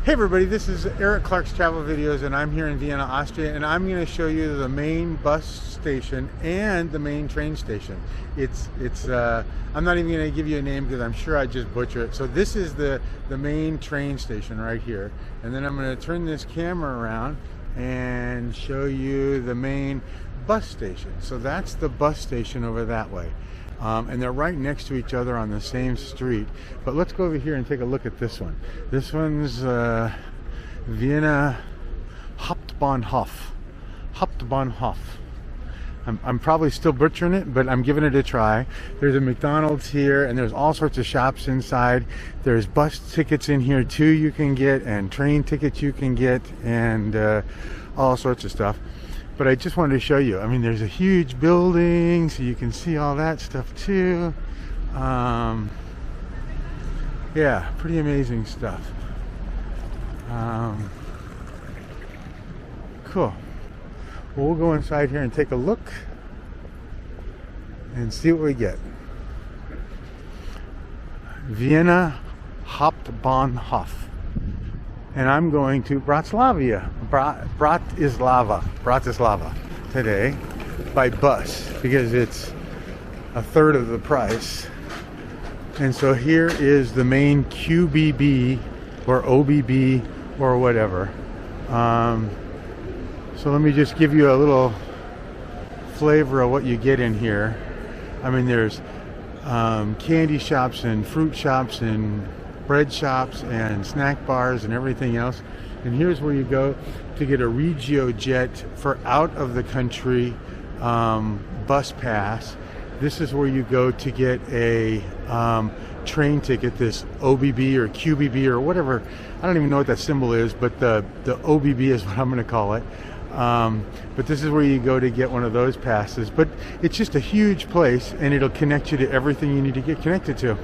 Hey everybody, this is Eric Clark's Travel Videos, and I'm here in Vienna, Austria, and I'm going to show you the main bus station and the main train station. I'm not even going to give you a name because I'm sure I'd just butcher it. So this is the main train station right here, and then I'm going to turn this camera around and show you the main bus station. So that's the bus station over that way. And they're right next to each other on the same street. But let's go over here and take a look at this one. This one's Vienna Hauptbahnhof. Hauptbahnhof. I'm probably still butchering it, but I'm giving it a try. There's a McDonald's here, and there's all sorts of shops inside. There's bus tickets in here too you can get, and train tickets you can get, and all sorts of stuff. But I just wanted to show you. I mean, there's a huge building, so you can see all that stuff too. Yeah, pretty amazing stuff. Cool. Well, we'll go inside here and take a look and see what we get. Vienna Hauptbahnhof. And I'm going to Bratislava today by bus because it's a third of the price. And so here is the main QBB or OBB or whatever. So let me just give you a little flavor of what you get in here. I mean, there's candy shops and fruit shops and bread shops and snack bars and everything else. And here's where you go to get a Regio Jet for out of the country bus pass. This is where you go to get a train ticket, this OBB or QBB or whatever. I don't even know what that symbol is, but the OBB is what I'm going to call it. But this is where you go to get one of those passes. But it's just a huge place, and it'll connect you to everything you need to get connected to.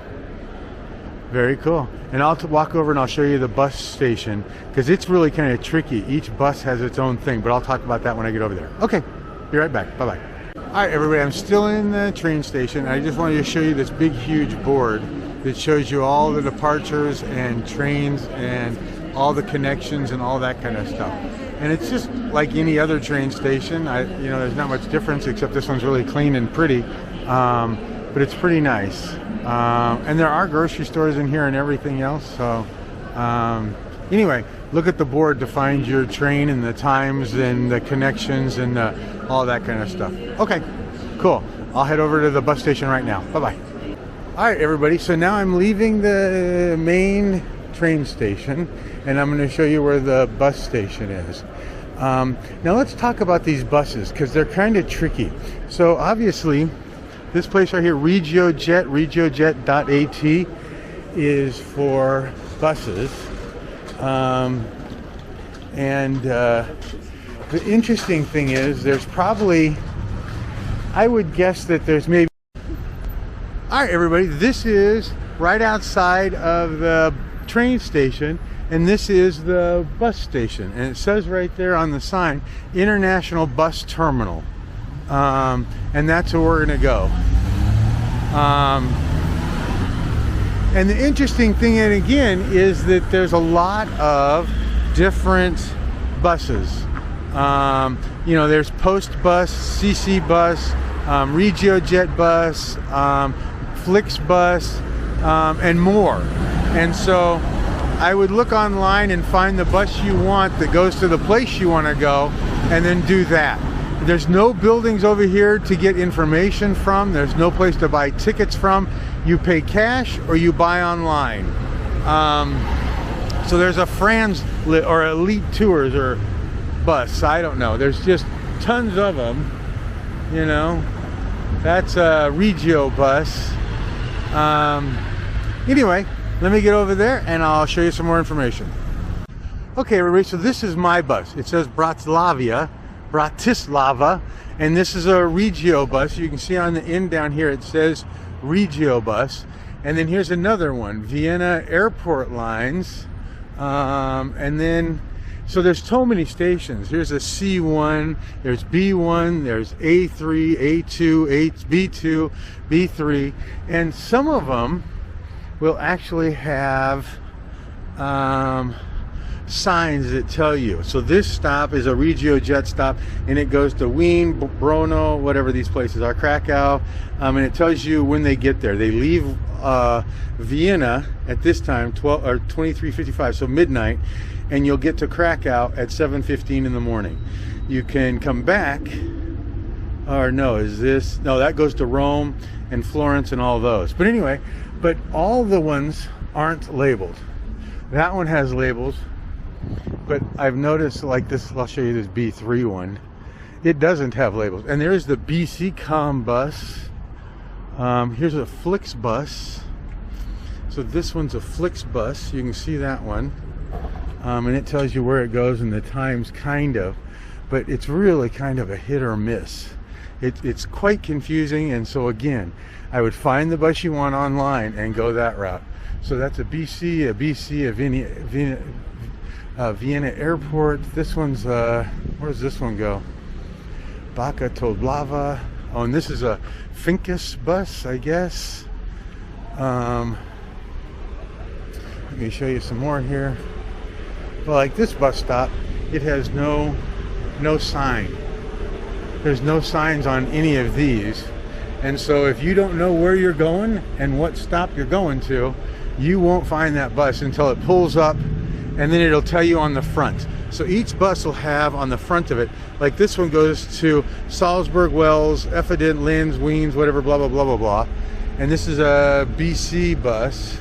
Very cool. And I'll walk over and I'll show you the bus station because it's really kind of tricky. Each bus has its own thing, but I'll talk about that when I get over there. Okay, be right back. Bye-bye. All right, everybody, I'm still in the train station. I just wanted to show you this big, huge board that shows you all the departures and trains and all the connections and all that kind of stuff. And it's just like any other train station. There's not much difference except this one's really clean and pretty. But it's pretty nice. And there are grocery stores in here and everything else. So anyway, look at the board to find your train and the times and the connections and all that kind of stuff. Okay, cool. I'll head over to the bus station right now. Bye-bye. All right, everybody. So now I'm leaving the main train station, and I'm going to show you where the bus station is. Now let's talk about these buses because they're kind of tricky. So obviously, this place right here, Regio Jet, regiojet.at, is for buses. The interesting thing is there's probably, I would guess that there's maybe... All right, everybody, this is right outside of the train station, and this is the bus station. And it says right there on the sign, International Bus Terminal. And that's where we're going to go. And the interesting thing, and again, is that there's a lot of different buses. There's Post Bus, CC Bus, Regio Jet Bus, Flix Bus, and more. And so I would look online and find the bus you want that goes to the place you want to go, and then do that. There's no buildings over here to get information from. There's no place to buy tickets from. You pay cash or you buy online. So there's a Franz or Elite Tours or bus. I don't know. There's just tons of them. That's a Regio bus. Anyway, let me get over there and I'll show you some more information. Okay, everybody. So this is my bus. It says Bratislava, and this is a Regio bus. You can see on the end down here it says Regio bus, and then here's another one, Vienna Airport Lines, and then so there's so many stations. Here's a C1, there's B1, there's A3, A2, B2, B3, and some of them will actually have signs that tell you. So this stop is a Regio jet stop, and it goes to Wien, Brno, whatever these places are, Krakow, and it tells you when they get there. They leave Vienna at this time, 23:55, so midnight, and you'll get to Krakow at 7:15 in the morning. You can come back, or no, that goes to Rome and Florence and all those. But anyway, but all the ones aren't labeled. That one has labels, but I've noticed, like this, I'll show you this B3 one, it doesn't have labels. And there's the BC Com bus. Here's a Flix bus. So this one's a Flix bus. You can see that one. And it tells you where it goes and the times, kind of. But it's really kind of a hit or miss. It's quite confusing. And so again, I would find the bus you want online and go that route. So that's a BC, a Vienna Airport. This one's, where does this one go? Baka Toblava. Oh, and this is a Finkus bus, I guess. Let me show you some more here. Well, like this bus stop, it has no sign. There's no signs on any of these. And so if you don't know where you're going and what stop you're going to, you won't find that bus until it pulls up, and then it'll tell you on the front. So each bus will have on the front of it, like this one goes to Salzburg, Wells, Favoriten, Linz, Wiens, whatever, blah, blah, blah, blah, blah. And this is a BC bus.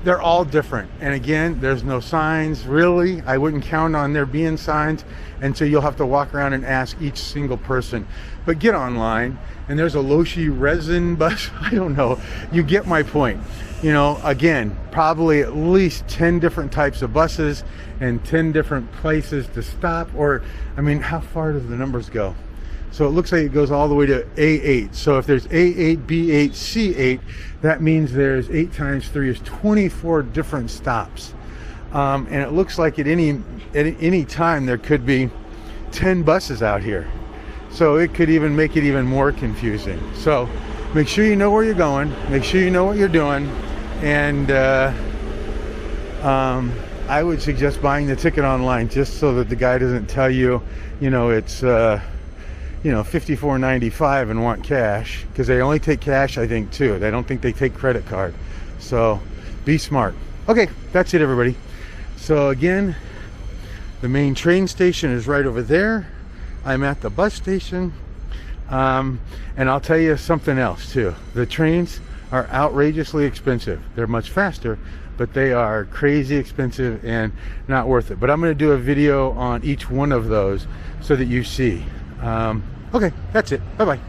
They're all different. And again, there's no signs, really. I wouldn't count on there being signs, and so you'll have to walk around and ask each single person. But get online, and there's a Loshi resin bus. I don't know. You get my point. You know, again, probably at least 10 different types of buses and 10 different places to stop. Or, I mean, how far does the numbers go? So it looks like it goes all the way to A8. So if there's A8, B8, C8, that means there's 8 times 3 is 24 different stops. And it looks like at any time there could be 10 buses out here. So it could even make it even more confusing. So make sure you know where you're going. Make sure you know what you're doing. And I would suggest buying the ticket online, just so that the guy doesn't tell you, you know, it's $54.95 and want cash, because they only take cash, I think, too. They don't think they take credit card. So be smart. Okay, that's it, everybody. So again, the main train station is right over there. I'm at the bus station. And I'll tell you something else too. The trains are outrageously expensive. They're much faster, but they are crazy expensive and not worth it. But I'm going to do a video on each one of those so that you see. Okay, that's it. Bye-bye.